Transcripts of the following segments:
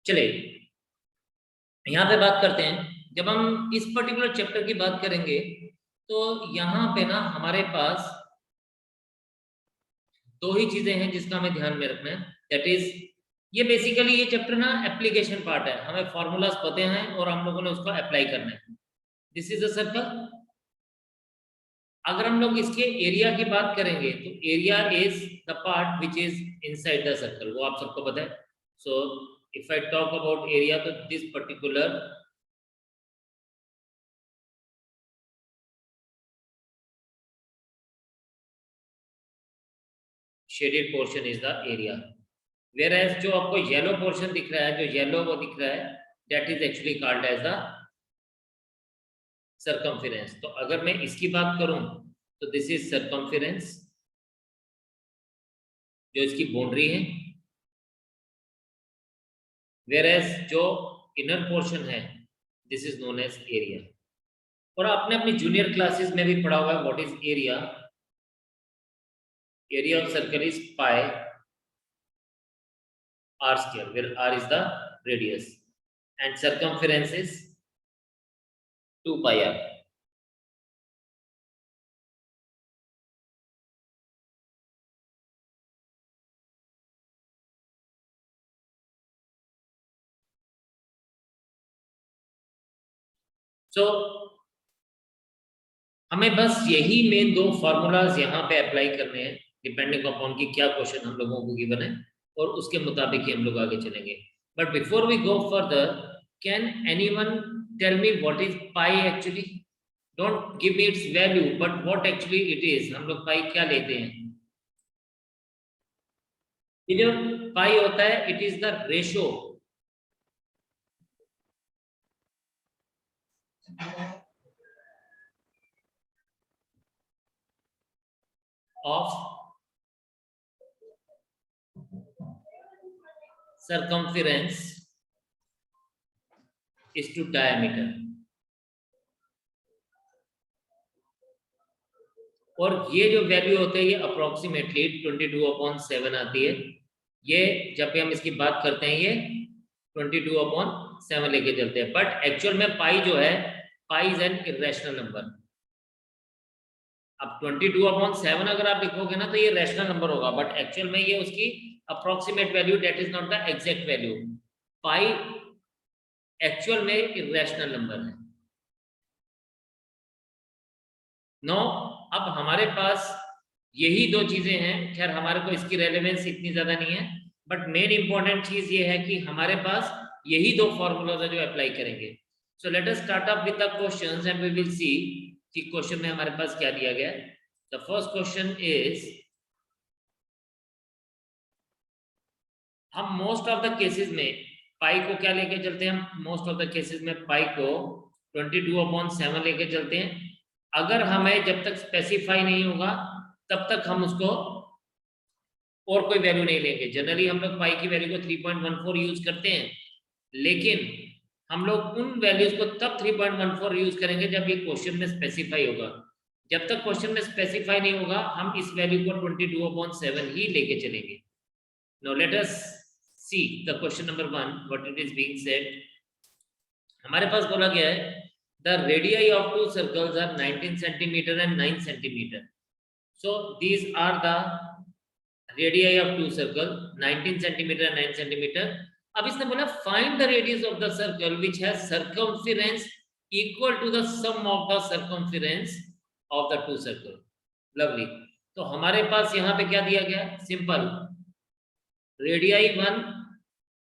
चलिए यहाँ पे बात करते हैं। जब हम इस पर्टिकुलर चैप्टर की बात करेंगे तो यहाँ पे ना हमारे पास दो ही चीजें हैं जिसका हमें ध्यान में रखना है। दैट इज ये बेसिकली ये चैप्टर ना एप्लीकेशन पार्ट है, हमें फॉर्मूलाज पते हैं और हम लोगों ने उसको अप्लाई करना है। This is a circle. अगर हम लोग इसके एरिया की बात करेंगे तो area is the part which is inside the circle, वो आप सबको पता है। So if I talk about area तो this particular shaded portion is the area, whereas जो आपको येलो पोर्शन दिख रहा है, जो येलो वो दिख रहा है, that is actually called as the circumference. तो अगर मैं इसकी बात करूं तो दिस इज सर्कमफेरेंस, जो इसकी बाउंड्री है, वेयर एज जो इनर पोर्शन है this is known as area. और आपने अपनी जूनियर क्लासेस में भी पढ़ा हुआ है what is area. Area of circle is pi r square, where r is the radius and circumference is 2 pi r. So हमें बस यही मेन दो फॉर्मूलाज यहाँ पे अप्लाई करने हैं, डिपेंडिंग अपॉन कि क्या क्वेश्चन हम लोगों को गिवन है और उसके मुताबिक ही हम लोग आगे चलेंगे। But before we go further, can anyone tell me what is pi actually? Don't give me its value but what actually it is. हम लोग पाई क्या लेते हैं? ये जो पाई होता है it is the ratio of circumference is to diameter। और ये जो वैल्यू होते हैं ये अप्रोक्सीमेटली 22/7 आती है। ये जब भी हम इसकी बात करते हैं ये 22/7 लेके चलते हैं, बट एक्चुअल में पाई जो है, pi is an irrational number. अब 22/7 अगर आप लिखोगे ना तो ये रैशनल नंबर होगा, बट एक्चुअल में ये उसकी approximate value, that is not the exact value. Pi actual में इरेशनल नंबर है। नो, अब हमारे पास यही दो चीजें हैं। खैर हमारे को इसकी रेलेवेंस इतनी ज्यादा नहीं है, बट मेन इंपॉर्टेंट चीज ये है कि हमारे पास यही दो फॉर्मूलाज है जो अप्लाई करेंगे। So let us start up with the questions and we will see कि क्वेश्चन में हमारे पास क्या दिया गया है। द फर्स्ट क्वेश्चन इज, हम मोस्ट ऑफ द केसेस में पाई को क्या लेके चलते हैं? हम मोस्ट ऑफ द केसेस में पाई को 22/7 लेके चलते हैं। अगर हमें जब तक स्पेसिफाई नहीं होगा तब तक हम उसको और कोई वैल्यू नहीं लेंगे। जनरली हम लोग पाई की वैल्यू को 3.14 यूज करते हैं, लेकिन हम लोग उन वैल्यूज को तब 3.14 यूज करेंगे जब ये क्वेश्चन में स्पेसिफाई होगा। जब तक क्वेश्चन में स्पेसिफाई नहीं होगा हम इस वैल्यू को 22/7 ही लेके चलेंगे। Now let us see the question number 1 what it is being said. हमारे पास बोला गया है the radii of two circles are 19 centimeter and 9 centimeter. So these are the radii of two circles, 19 centimeter and 9 centimeter. अब इसने बोला find the radius of the circle which has circumference equal to the sum of the circumference of the two circles. Lovely. तो हमारे पास यहाँ पे क्या दिया गया? Simple, radii 1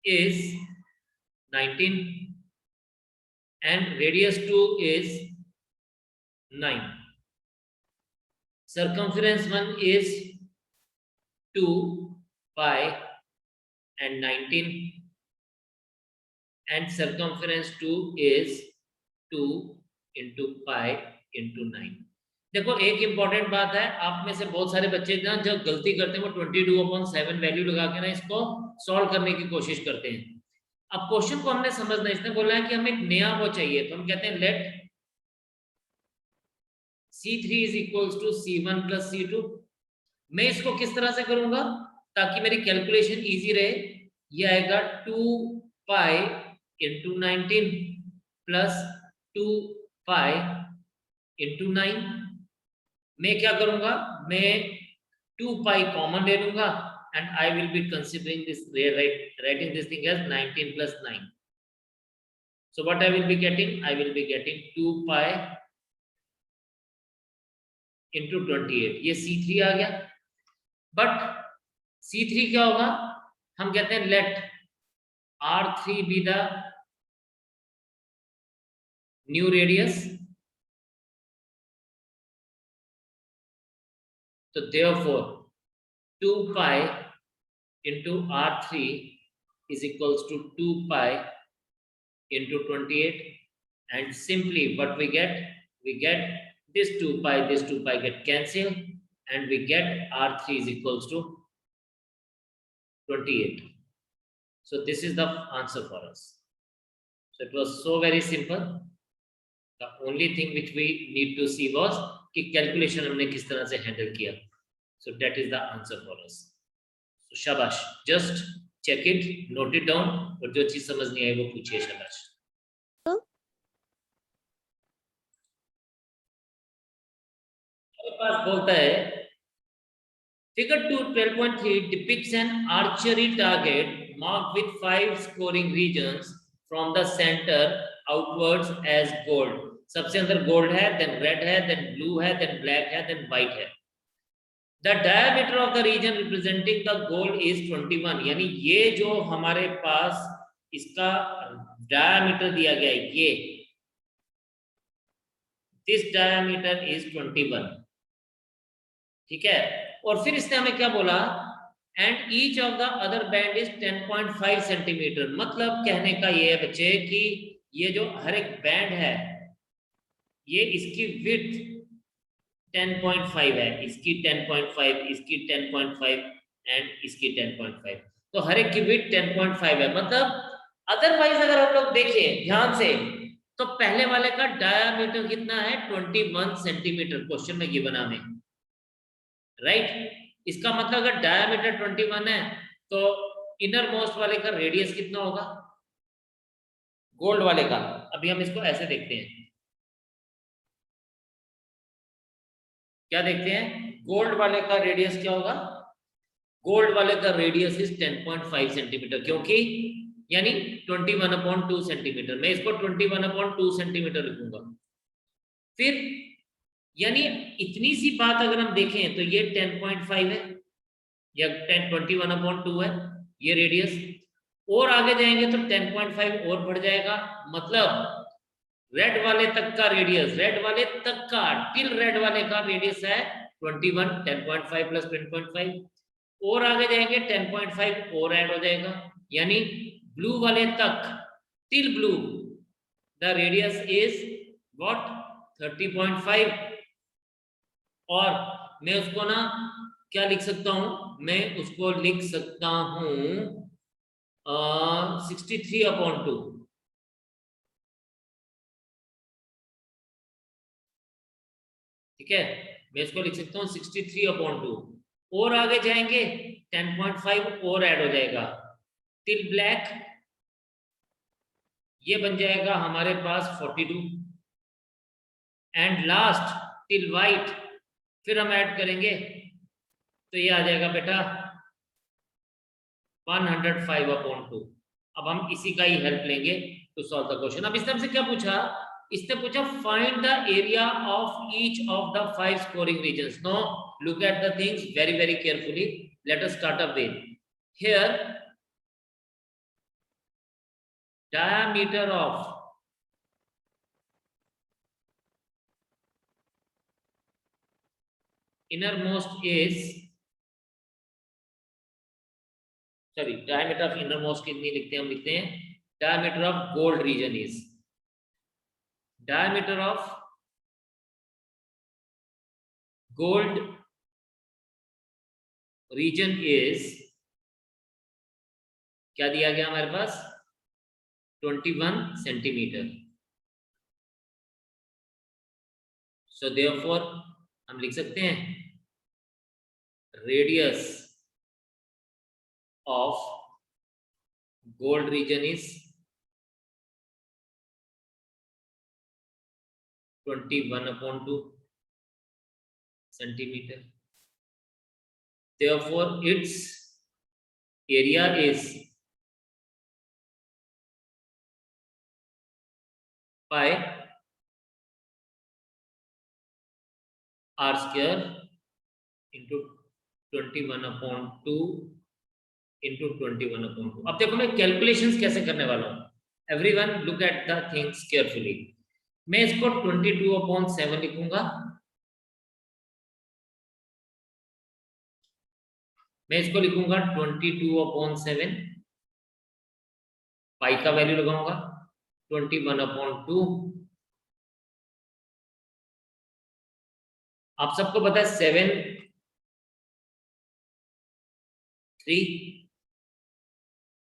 is 19 and radius 2 is 9. Circumference 1 is 2 pi and 19 and circumference 2 is 2 into pi into 9. देखो एक important बात है, आप में से बहुत सारे बच्चे ना जो गलती करते हैं वो 22/7 वैल्यू लगा के ना इसको सॉल्व करने की कोशिश करते हैं। अब क्वेश्चन को हमने समझना है। इसने बोला है कि हमें एक नया वो चाहिए, तो हम कहते हैं late C3 is equals to C1 plus C2। मैं इसको किस तरह से करूंगा ताकि मेरी कैलकुलेशन इजी रहे? ये आएगा 2 pi into 19 plus 2 pi into 9। मैं क्या करूंगा, मैं 2 पाई कॉमन ले लूंगा and I will be considering this, writing this thing as 19 plus 9. So what I will be getting, I will be getting 2 pi into 28. ये C3 आ गया, but C3 क्या होगा, हम कहते हैं let R3 be the new radius. So therefore 2 pi into R3 is equals to 2 pi into 28, and simply what we get this 2 pi get cancelled, and we get R3 is equals to 28. So this is the answer for us. So it was so very simple. The only thing which we need to see was कि calculation हमने किस तरह से handle किया. So that is the answer for us. So शाबाश, just check it, note it down, और जो चीज समझ नहीं आई वो पूछिए. शाबाश. पास बोलता है figure 2 12.3 depicts an archery target marked with 5 scoring regions from the center outwards as gold. सबसे अंदर गोल्ड है, देन रेड है, देन ब्लू है, देन ब्लैक है, देन व्हाइट है. The diameter of the region representing the gold is 21. यानी ये जो हमारे पास इसका डायमीटर दिया गया है, ये दिस डायमीटर इज 21. ठीक है, और फिर इसने हमें क्या बोला, and each of the other band is 10.5 centimetre. मतलब कहने का ये है बच्चे कि ये जो हर एक बैंड है, ये इसकी विड्थ 10.5 है, इसकी 10.5, इसकी 10.5 एंड इसकी 10.5. तो हर एक की विड्थ 10.5 है. मतलब अदरवाइज अगर हम लोग देखें ध्यान से, तो पहले वाले का डायामीटर कितना है, 21 सेंटीमीटर. क्वेश्चन में गिवन हमें, राइट. इसका मतलब अगर डायामीटर 21 है, तो इनर मोस्ट वाले का रेडियस कितना होगा, गोल्ड वाले का. अभी हम इसको ऐसे देखते हैं, क्या देखते हैं, गोल्ड वाले का रेडियस क्या होगा. गोल्ड वाले का रेडियस इज 10.5 सेंटीमीटर, क्योंकि यानी 21/2 सेंटीमीटर. मैं इसको 21/2 सेंटीमीटर लिखूंगा. फिर यानी इतनी सी बात अगर हम देखें तो ये 10.5 है या 21/2 है ये रेडियस. और आगे जाएंगे तो 10.5 और बढ़ जाएगा. मतलब रेड वाले तक का रेडियस, रेड वाले तक का टिल रेड वाले का रेडियस है 21. 10.5 प्लस 10.5 और आगे जाएंगे 10.5 और ऐड हो जाएगा. यानी ब्लू वाले तक till blue the radius is what, 30.5. और मैं उसको ना क्या लिख सकता हूं, मैं उसको लिख सकता हूं 63/2. ठीक है, मैं इसको लिख सकता हूं 63/2. और आगे जाएंगे 10.5 और ऐड हो जाएगा टिल ब्लैक, ये बन जाएगा हमारे पास 42. एंड लास्ट टिल वाइट फिर हम ऐड करेंगे तो ये आ जाएगा बेटा 105/2. अब हम इसी का ही हेल्प लेंगे टू सॉल्व द क्वेश्चन. अब इसने हमसे क्या पूछा, इसने पूछा find the area of each of the 5 scoring regions. No, look at the things very very carefully. Let us start up with here diameter of innermost is, sorry, diameter of innermost कितनी लिखते हैं, हम लिखते हैं diameter of gold region is, diameter of gold region is क्या दिया गया हमारे पास, 21 सेंटीमीटर. सो देयरफॉर हम लिख सकते हैं radius of gold region is 21/2 centimeter. Therefore, its area is pi r square into 21/2 into 21/2. अब देखो मैं कैलकुलेशंस कैसे करने वाला हूँ. Everyone look at the things carefully. मैं इसको 22/7 लिखूंगा. मैं इसको लिखूंगा 22/7. पाई का वैल्यू लगाऊंगा 21/2. आप सबको पता है 7 3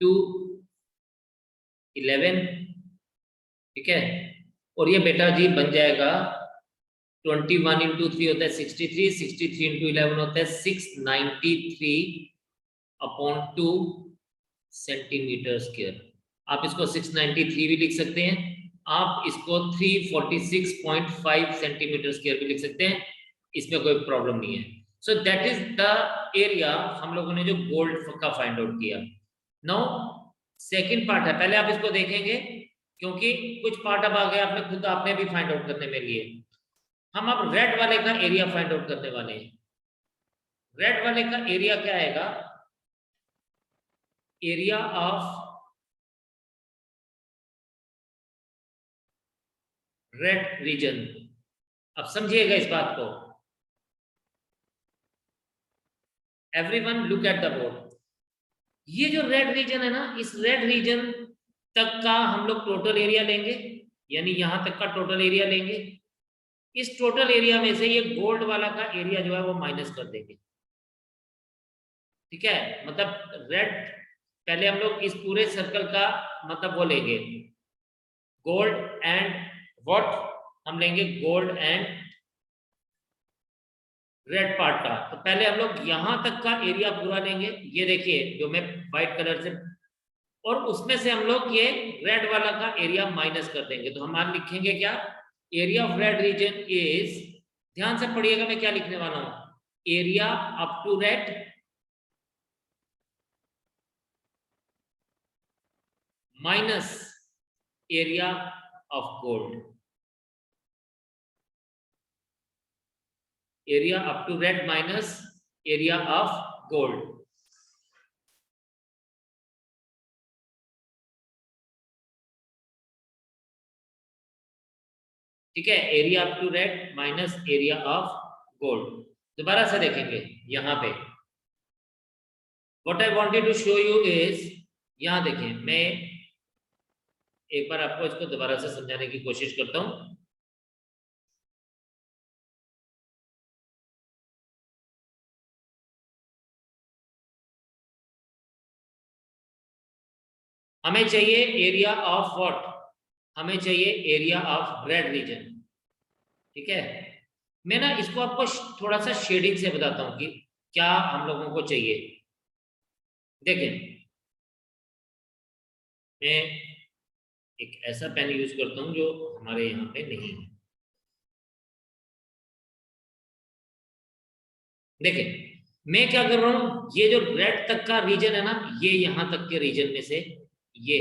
2 11. ठीक है. और ये बेटा जी बन जाएगा 21 इंटू 3 होता है 63. 63 इंटू 11 होता है 693/2 सेंटीमीटर स्क्वायर. आप इसको 693 भी लिख सकते हैं. आप इसको 346.5 सेंटीमीटर स्क्वायर भी लिख सकते हैं. इसमें कोई प्रॉब्लम नहीं है. So that is the area हम लोगों ने जो गोल्ड का फाइंड आउट किया. नाउ सेकंड पार्ट है. पहले आप इसको देखेंगे क्योंकि कुछ पार्ट अब आ गया आपने खुद आपने भी फाइंड आउट करने में लिए. हम अब रेड वाले का एरिया फाइंड आउट करने वाले हैं. रेड वाले का एरिया क्या आएगा? Area of red reason. अब समझिएगा इस बात को. Everyone look at the board. ये जो रेड रीजन है ना, इस रेड रीजन तक का हम लोग टोटल एरिया लेंगे, यानी यहां तक का टोटल एरिया लेंगे. इस टोटल एरिया में से ये गोल्ड वाला का एरिया जो है वो माइनस कर देंगे. ठीक है. मतलब रेड पहले हम लोग इस पूरे सर्कल का मतलब वो लेंगे गोल्ड एंड व्हाट हम लेंगे गोल्ड एंड रेड पार्ट का. तो पहले हम लोग यहां तक का एरिया पूरा लेंगे. ये देखिए जो मैं व्हाइट कलर से, और उसमें से हम लोग ये रेड वाला का एरिया माइनस कर देंगे. तो हम आज लिखेंगे क्या? Area of red region is, ध्यान से पढ़िएगा मैं क्या लिखने वाला हूं. Area up to red minus area of gold. Area up to red minus area of gold. ठीक है. Area up to red minus area of gold. दोबारा से देखेंगे यहां पे. What I wanted to show you is, यहां देखिए मैं एक बार आपको इसको दोबारा से समझाने की कोशिश करता हूं. हमें चाहिए एरिया ऑफ व्हाट? हमें चाहिए एरिया ऑफ रेड रीजन. ठीक है. मैं ना इसको आपको थोड़ा सा शेडिंग से बताता हूं कि क्या हम लोगों को चाहिए. देखें मैं एक ऐसा पेन यूज करता हूं जो हमारे यहाँ पे नहीं है. देखें मैं क्या कर रहा हूं, ये जो रेड तक का रीजन है ना, ये यहां तक के रीजन में से ये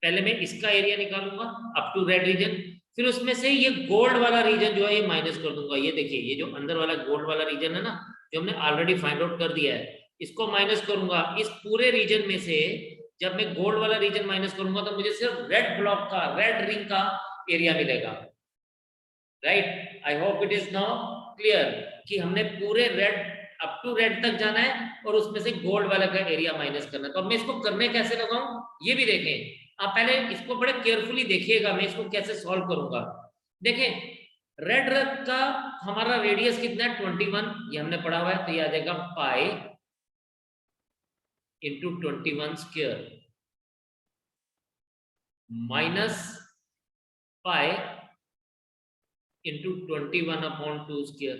पहले मैं इसका एरिया निकालूंगा अप टू रेड रीजन. फिर उसमें से ये गोल्ड वाला रीजन जो है ये माइनस कर दूंगा. ये देखिए ये जो अंदर वाला गोल्ड वाला रीजन है ना, जो हमने ऑलरेडी फाइंड आउट कर दिया है, इसको माइनस करूंगा. इस पूरे रीजन में से जब मैं गोल्ड वाला रीजन माइनस करूंगा तो मुझे सिर्फ रेड ब्लॉक का, रेड रिंग का एरिया मिलेगा. Right. I hope it is now clear कि हमने पूरे रेड अप टू रेड तक जाना है और उसमें से गोल्ड वाला का एरिया माइनस करना है. तो अब मैं इसको करने कैसे लगाऊं ये भी देखें. आप पहले इसको बड़े केयरफुली देखिएगा मैं इसको कैसे सॉल्व करूंगा. देखें रेड रंग का हमारा रेडियस कितना है 21, ये हमने पढ़ा हुआ है. तो ये आ जाएगा पाई into 21 square minus pi into 21/2 square.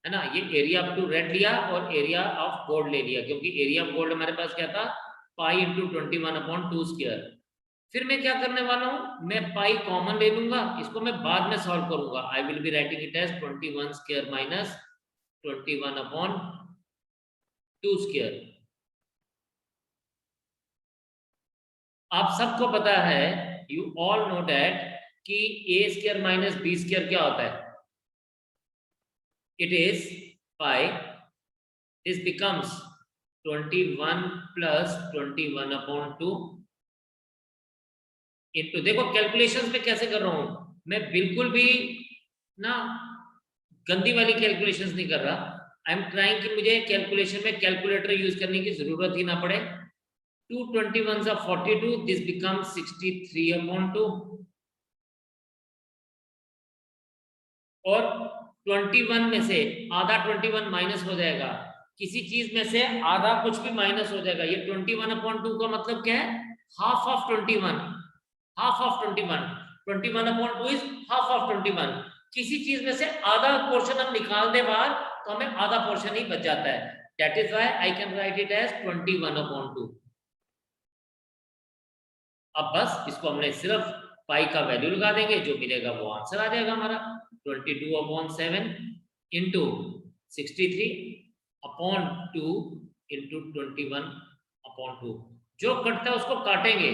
है ना। ये एरिया अप टू रेड लिया और एरिया ऑफ गोल्ड ले लिया, क्योंकि एरिया ऑफ गोल्ड हमारे पास क्या था, पाई इंटू 21/2 स्क्वायर। फिर मैं क्या करने वाला हूं, मैं पाई कॉमन ले लूंगा, इसको मैं बाद में सॉल्व करूंगा। I will be writing it as 21 square minus 21/2 square. आप सबको पता है, यू ऑल नो दैट, कि a square minus b square क्या होता है, it is pi. This becomes 21 plus 21/2 into, देखो कैलकुलेशंस में कैसे कर रहा हूं मैं, बिल्कुल भी ना गंदी वाली कैलकुलेशंस नहीं कर रहा। आई एम ट्राइंग कि मुझे कैलकुलेशन में कैलकुलेटर यूज करने की जरूरत ही ना पड़े। 2 21 are 42, this becomes 63/2, और 21 में से आधा 21 माइनस हो जाएगा, किसी चीज में से आधा कुछ भी माइनस हो जाएगा। ये 21/2 का मतलब क्या है, half of 21, half of 21, 21/2 is half of 21। किसी चीज में से आधा पोर्शन हम निकाल दे बाहर, तो हमें आधा पोर्शन ही बच जाता है। That is why I can write it as 21/2। अब बस इसको हमने सिर्फ पाई का वैल्यू लगा देंगे, जो मिलेगा वो आंसर आ जाएगा हमारा। 22/7 इंटू 63/2 इंटू 21/2। जो कटता है उसको काटेंगे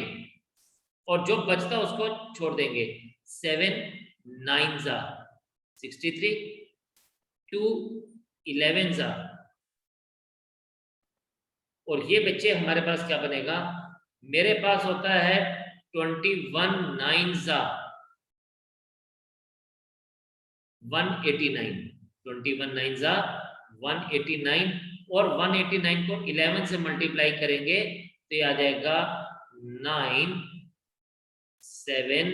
और जो बचता है उसको छोड़ देंगे। 7 9 जा 63, 2 11 जा, और ये बच्चे हमारे पास क्या बनेगा, मेरे पास होता है 21 9 जा 189, 21 9 जा 189, और 189 को 11 से मल्टीप्लाई करेंगे तो ये आ जाएगा 9 7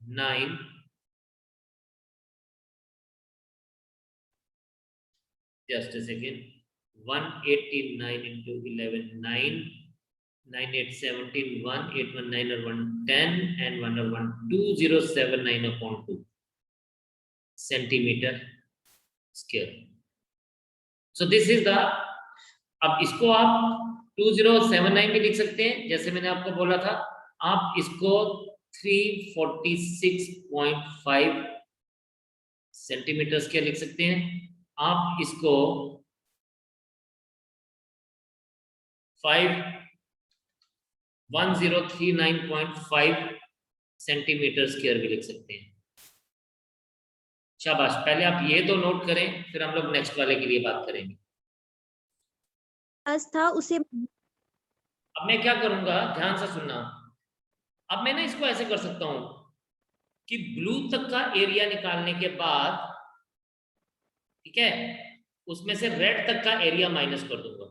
9, just a second, 189 into 11 9, 9 8 17 1 8 1 9 or 1 10 and 1 or 1 2079/2 centimetre square. So this is the, अब इसको आप 2079 भी लिख सकते हैं, जैसे मैंने आपको बोला था। आप इसको 346.5 सेंटीमीटर स्क्वायर लिख सकते हैं। आप इसको 1039.5 सेंटीमीटर स्क्वायर भी लिख सकते हैं। शाबाश, पहले आप ये तो नोट करें, फिर हम लोग नेक्स्ट वाले के लिए बात करेंगे। था उसे। अब मैं क्या करूंगा, ध्यान से सुनना। अब मैं ना इसको ऐसे कर सकता हूं कि ब्लू तक का एरिया निकालने के बाद, ठीक है, उसमें से रेड तक का एरिया माइनस कर दूंगा।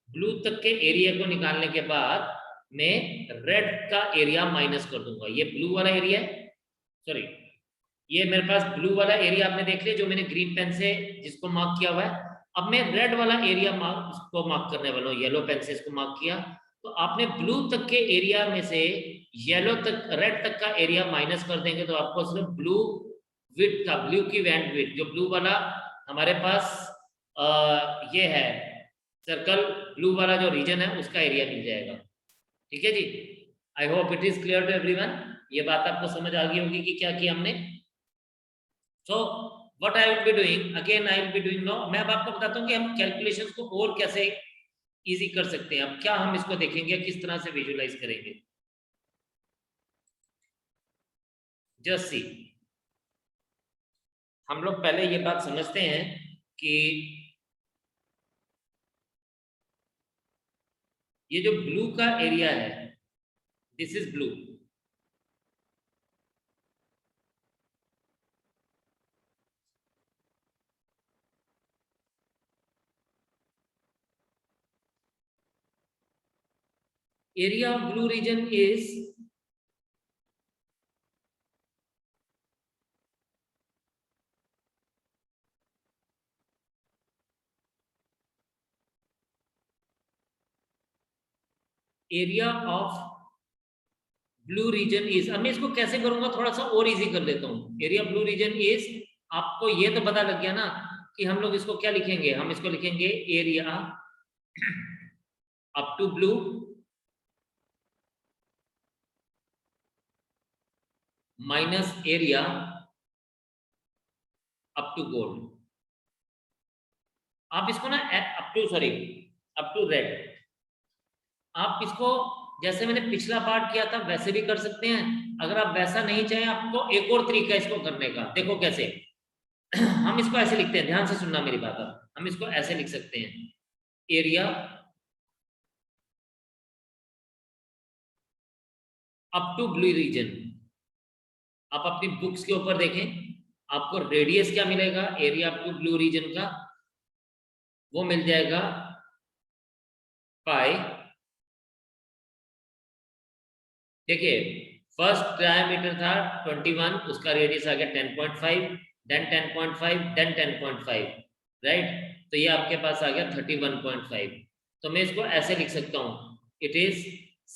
ब्लू तक के एरिया को निकालने के बाद मैं रेड का एरिया माइनस कर दूंगा। ये ब्लू वाला एरिया है, सॉरी, ये मेरे पास ब्लू वाला एरिया आपने देख लिया, जो मैंने ग्रीन पेन से जिसको मार्क किया हुआ है। अब मैं रेड वाला एरिया उसको मार्क करने वाला हूँ, येलो पेन से इसको मार्क किया। तो आपने ब्लू तक के एरिया में से येलो तक, रेड तक का एरिया माइनस कर देंगे, तो आपको सिर्फ ब्लू विड्थ का, ब्लू की बैंड विड्थ, जो ब्लू वाला हमारे पास ये है सर्कल, ब्लू वाला जो रीजन है उसका एरिया मिल जाएगा। ठीक है जी, I hope it is clear to everyone. ये बात आपको समझ आ गई होगी कि क्या किया हमने। So what I will be doing, again I will be doing no, मैं अब आपको बताता हूँ कि हम कैलकुलेशंस को और कैसे इजी कर सकते हैं। अब क्या हम इसको देखेंगे, किस तरह से विजुलाइज करेंगे। जस्ट सी, हम लोग पहले ये बात समझते हैं कि ये जो ब्लू का एरिया है, this is blue, area of blue region is area of blue region is, अब मैं इसको कैसे करूंगा, थोड़ा सा और इजी कर लेता हूँ। एरिया ब्लू रीजन इज, आपको ये तो पता लग गया ना कि हम लोग इसको क्या लिखेंगे, हम इसको लिखेंगे area up to blue minus area up to gold. आप इसको ना up to, sorry, up to red, आप इसको जैसे मैंने पिछला पार्ट किया था वैसे भी कर सकते हैं। अगर आप वैसा नहीं चाहें, आपको एक और तरीका इसको करने का, देखो कैसे। हम इसको ऐसे लिखते हैं, ध्यान से सुनना मेरी बात। अब हम इसको ऐसे लिख सकते हैं, area up to blue region. आप अपनी बुक्स के ऊपर देखें, आपको रेडियस क्या मिलेगा area up to blue region का, वो मिल जाएगा पाई। देखिए, फर्स्ट डायमीटर था 21, उसका रेडियस आ गया 10.5, देन 10.5, देन 10.5, राइट। तो ये आपके पास आ गया 31.5। तो मैं इसको ऐसे लिख सकता हूँ, इट इज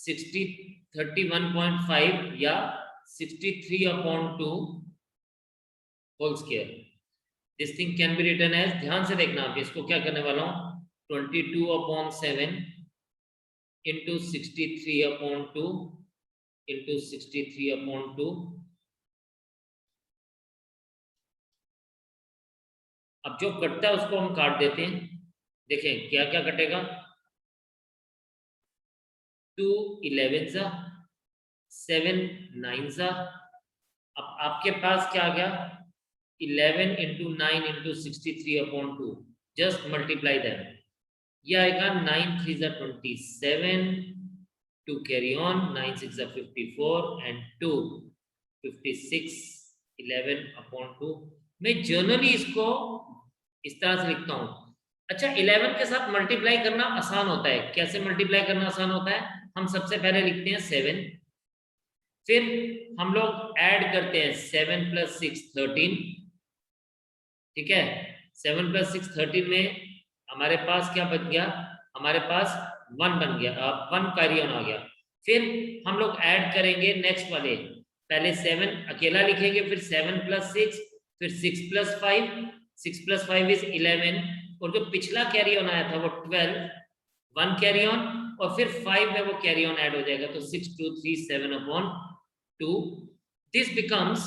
31.5 या 63/2 whole square. This thing can be written as, ध्यान से देखना, आप इसको क्या करने वाला हूँ, 22/7 इंटू 63/2 इंटू 63/2। अब जो कटता है उसको हम काट देते हैं। देखें क्या क्या कटेगा, 2 11 सा, 7 9 सा। अब आपके पास क्या आ गया, 11 into 9 into 63/2, just multiply that. ये आएगा 9 3 सा 27, 2 कैरी ऑन, 9 6 सा 54 एंड 2 56, 11/2। मैं जनरली इसको इस तरह से लिखता हूँ। अच्छा, 11 के साथ मल्टीप्लाई करना आसान होता है। कैसे मल्टीप्लाई करना आसान होता है, हम सबसे पहले लिखते हैं 7, फिर हम लोग ऐड करते हैं 7 + 6 13, ठीक है। 7 + 6 13 में हमारे पास क्या बन गया, हमारे पास 1 बन गया, 1 कैरी ऑन आ गया। फिर हम लोग ऐड करेंगे नेक्स्ट वाले, पहले 7 अकेला लिखेंगे, फिर 7 + 6, फिर 6 + 5, 6 + 5 इज 11, और जो पिछला कैरी ऑन आया था वो 12, 1 कैरी ऑन, और फिर 5 में वो कैरी ऑन ऐड हो जाएगा, तो 6 2 3 7/2। This becomes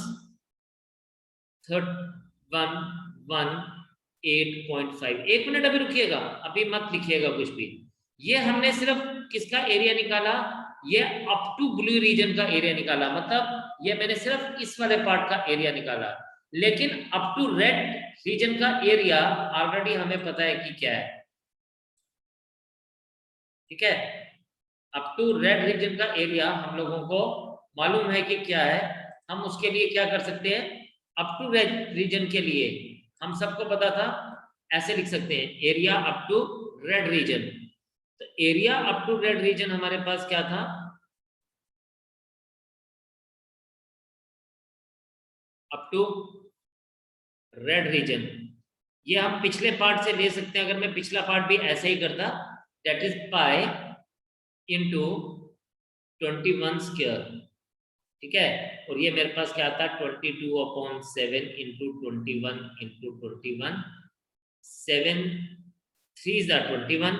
118.5। 1 मिनट अभी रुकिएगा, अभी मत लिखिएगा कुछ भी। ये हमने सिर्फ किसका एरिया निकाला, ये अप टू ब्लू रीजन का एरिया निकाला, मतलब ये मैंने सिर्फ इस वाले पार्ट का एरिया निकाला। लेकिन अप टू रेड रीजन का एरिया ऑलरेडी हमें पता है कि क्या है, ठीक है। अप टू रेड रीजन का एरिया हम लोगों को मालूम है कि क्या है। हम उसके लिए क्या कर सकते हैं, अप टू रेड रीजन के लिए हम सबको पता था, ऐसे लिख सकते हैं, area up to red region. तो area up to red region हमारे पास क्या था, अप टू रेड रीजन। ये हम पिछले पार्ट से ले सकते हैं, अगर मैं पिछला पार्ट भी ऐसे ही करता, that is pi into 21 square, ठीक है। और ये मेरे पास क्या आता है, 22/7 इंटू 21 इंटू 21, 7 3 ज़ा 21,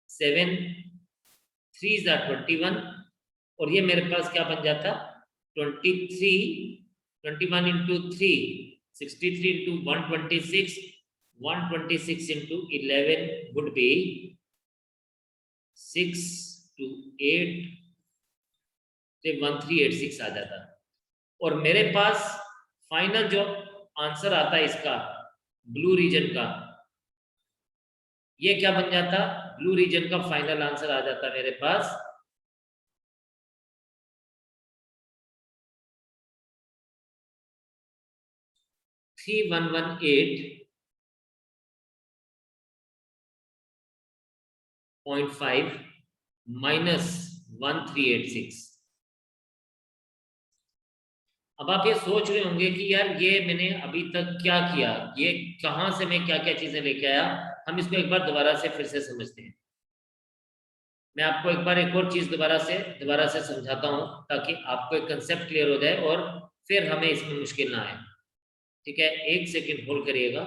7 3 ज़ा 21, और ये मेरे पास क्या बन जाता, 21 into 3 63 into 126, 126 into 11 would be 6 to 8 से 1386 आ जाता। और मेरे पास फाइनल जो आंसर आता है इसका ब्लू रीजन का, ये क्या बन जाता, ब्लू रीजन का फाइनल आंसर आ जाता मेरे पास 3118.5 माइनस 1386। अब आप ये सोच रहे होंगे कि यार ये मैंने अभी तक क्या किया, ये कहां से मैं क्या क्या चीजें लेके आया। हम इसको एक बार दोबारा से फिर से समझते हैं। मैं आपको एक बार एक और चीज दोबारा से समझाता हूँ ताकि आपको एक कंसेप्ट क्लियर हो जाए और फिर हमें इसमें मुश्किल ना आए। ठीक है, एक सेकंड होल्ड करिएगा।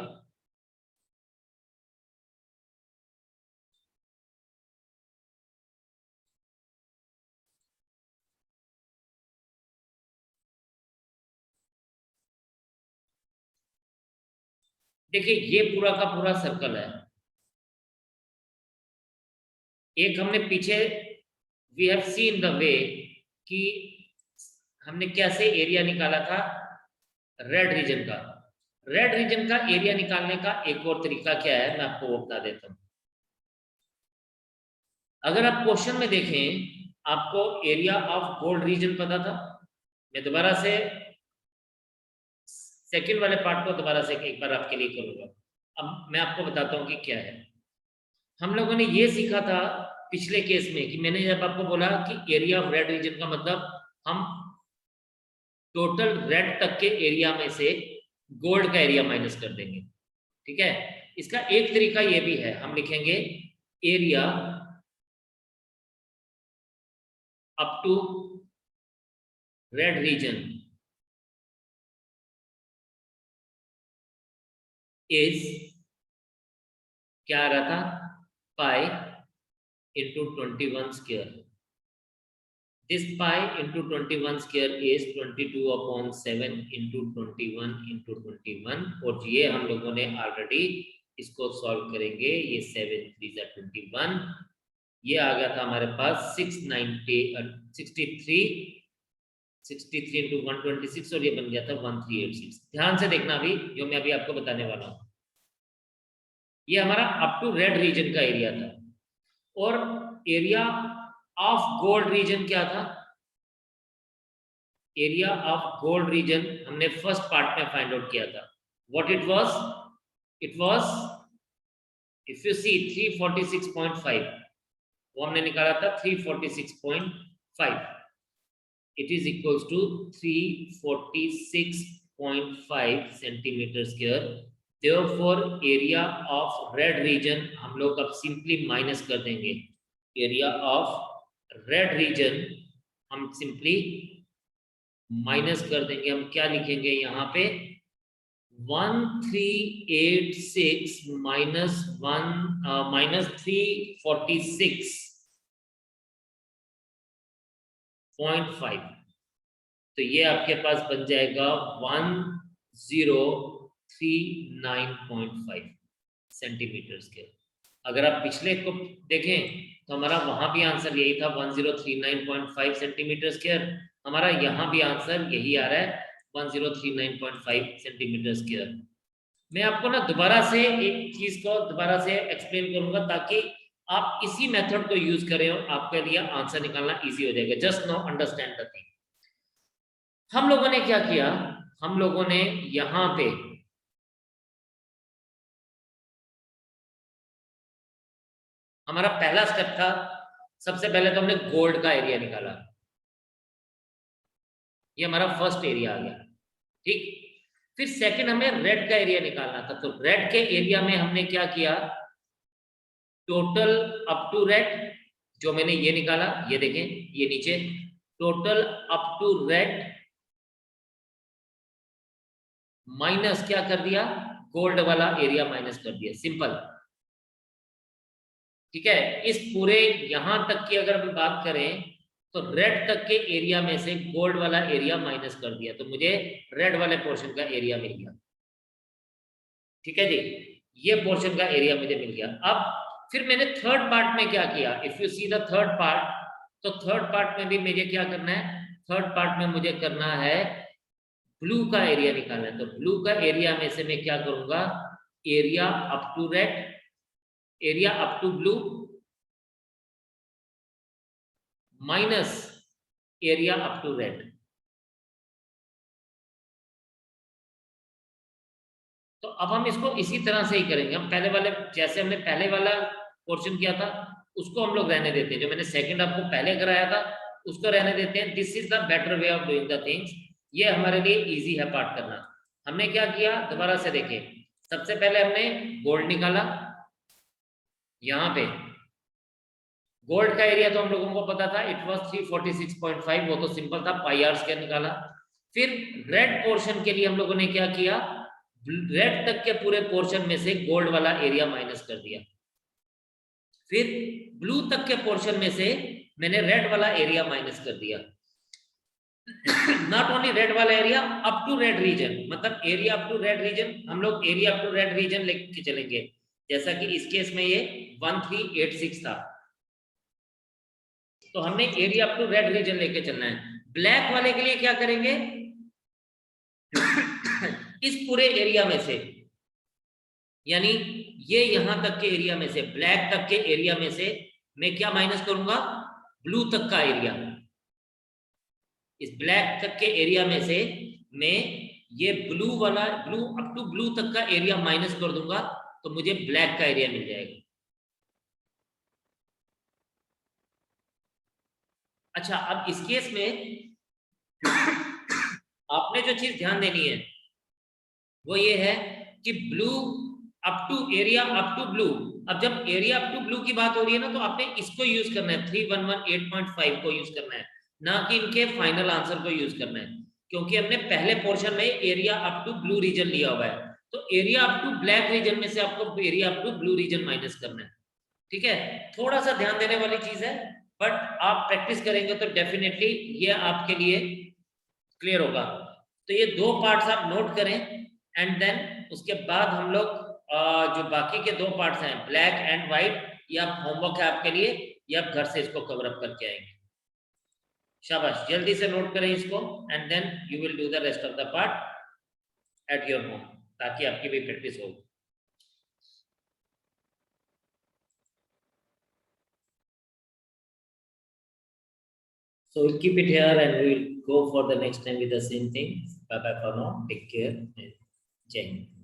देखिए ये पूरा का पूरा सर्कल है। एक हमने पीछे we have seen the way कि हमने कैसे एरिया निकाला था रेड रीजन का। रेड रीजन का एरिया निकालने का एक और तरीका क्या है, मैं आपको वो बता देता हूं। अगर आप क्वेश्चन में देखें, आपको एरिया ऑफ गोल्ड रीजन पता था। मैं दोबारा से सेकंड वाले पार्ट को दोबारा से एक बार आपके लिए करूंगा। अब मैं आपको बताता हूं कि क्या है। हम लोगों ने ये सीखा था पिछले केस में कि मैंने जब आपको बोला कि एरिया ऑफ रेड रीजन का मतलब हम टोटल रेड तक के एरिया में से गोल्ड का एरिया माइनस कर देंगे। ठीक है, इसका एक तरीका ये भी है, हम लिखेंगे area up to red region is क्या आ रहा था, pi into 21 square. This pi into 21 square is 22/7 into 21 into 21। और ये हम लोगों ने ऑलरेडी इसको सॉल्व करेंगे। ये 7 3 21, ये आ गया था हमारे पास 63 इंटू 126 और ये बन गया था 1386। ध्यान से देखना अभी जो मैं अभी आपको बताने वाला हूँ। ये हमारा अप टू रेड रीजन का एरिया था और एरिया ऑफ गोल्ड रीजन क्या था, एरिया ऑफ गोल्ड रीजन हमने फर्स्ट पार्ट में फाइंड आउट किया था। What it was if you see 346.5, वो हमने निकाला था 346.5। It is equals to 346.5 centimeter square. Therefore area of red region हम लोग अब सिंपली माइनस कर देंगे। एरिया ऑफ रेड रीजन हम सिंपली माइनस कर देंगे। हम क्या लिखेंगे यहाँ पे, 1386 माइनस 346.5, तो ये आपके पास बन जाएगा 1039.5 सेंटीमीटर स्क्वायर। अगर आप पिछले को देखें तो हमारा वहां भी आंसर यही था 1039.5 सेंटीमीटर स्क्वायर। हमारा यहाँ भी आंसर यही आ रहा है 1039.5 सेंटीमीटर स्क्वायर। मैं आपको ना दोबारा से एक चीज को दोबारा से एक्सप्लेन करूंगा ताकि आप इसी मेथड को यूज करें और आपके लिए आंसर निकालना इजी हो जाएगा। Just now understand the thing. हम लोगों ने क्या किया, हम लोगों ने यहां पे हमारा पहला स्टेप था, सबसे पहले तो हमने गोल्ड का एरिया निकाला। ये हमारा फर्स्ट एरिया आ गया। ठीक, फिर सेकंड हमें रेड का एरिया निकालना था। तो रेड के एरिया में हमने क्या किया, टोटल अप टू रेड जो मैंने ये निकाला, ये देखें ये नीचे total up to red minus क्या कर दिया, गोल्ड वाला एरिया माइनस कर दिया, सिंपल। ठीक है, इस पूरे यहां तक की अगर हम बात करें तो रेड तक के एरिया में से गोल्ड वाला एरिया माइनस कर दिया, तो मुझे रेड वाले पोर्शन का एरिया मिल गया। ठीक है जी, ये पोर्शन का एरिया मुझे मिल गया। अब फिर मैंने थर्ड पार्ट में क्या किया, if you see the third part, तो थर्ड पार्ट में भी मुझे क्या करना है, थर्ड पार्ट में मुझे करना है ब्लू का एरिया निकालना है। तो ब्लू का एरिया में से मैं क्या करूंगा, area up to red, area up to blue minus area up to red. तो अब हम इसको इसी तरह से ही करेंगे। हम पहले वाले जैसे हमने पहले वाला पोर्शन किया था उसको हम लोग रहने देते हैं, जो मैंने सेकंड आपको पहले कराया था उसको रहने देते हैं। This is the better way of doing the things. ये हमारे लिए इजी है पार्ट करना। हमने क्या किया, दोबारा से देखें, सबसे पहले हमने गोल्ड निकाला, यहाँ पे गोल्ड का एरिया तो हम लोगों को पता था, इट वाज 346.5, वो तो सिंपल था, पाई आर स्क्वायर निकाला। फिर रेड पोर्शन के लिए हम लोगों ने क्या किया, रेड तक के पूरे पोर्शन में से गोल्ड वाला एरिया माइनस कर दिया। फिर ब्लू तक के पोर्शन में से मैंने रेड वाला एरिया माइनस कर दिया। नॉट ओनली रेड वाला area, up to red region, मतलब area up to red region, हम लोग area up to red region लेके चलेंगे। जैसा कि इस केस में ये 1386 था, तो हमने area up to red region लेके चलना है। ब्लैक वाले के लिए क्या करेंगे, इस पूरे एरिया में से, यानी ये यहां तक के एरिया में से, ब्लैक तक के एरिया में से मैं क्या माइनस करूंगा, ब्लू तक का एरिया। इस ब्लैक तक के एरिया में से मैं ये ब्लू वाला, ब्लू अप टू ब्लू तक का एरिया माइनस कर दूंगा, तो मुझे ब्लैक का एरिया मिल जाएगा। अच्छा, अब इस केस में आपने जो चीज ध्यान देनी है वो ये है कि blue up to area up to blue, अब जब एरिया अप टू ब्लू की बात हो रही है ना, तो आपने इसको यूज करना है, 3118.5 को यूज करना है, ना कि इनके फाइनल आंसर को यूज करना है, क्योंकि हमने पहले पोर्शन में area up to blue region लिया हुआ है, तो area up to black region में से आपको area up to blue region minus करना है। ठीक है, थोड़ा सा ध्यान देने वाली चीज है, बट आप प्रैक्टिस करेंगे तो डेफिनेटली ये आपके लिए क्लियर होगा। तो ये दो पार्ट्स आप नोट करें, एंड देन उसके बाद हम लोग जो बाकी के दो पार्ट्स हैं, ब्लैक एंड व्हाइट, ये आप होमवर्क है आपके लिए, ये आप घर से इसको कवर अप करके आएंगे। शाबाश, जल्दी से नोट करें इसको, and then you will do the rest of the part at your home, ताकि आपकी भी प्रैक्टिस हो। So we'll keep it here and we'll go for the next time with the same thing. Bye bye for now. Take care. Jai Hind.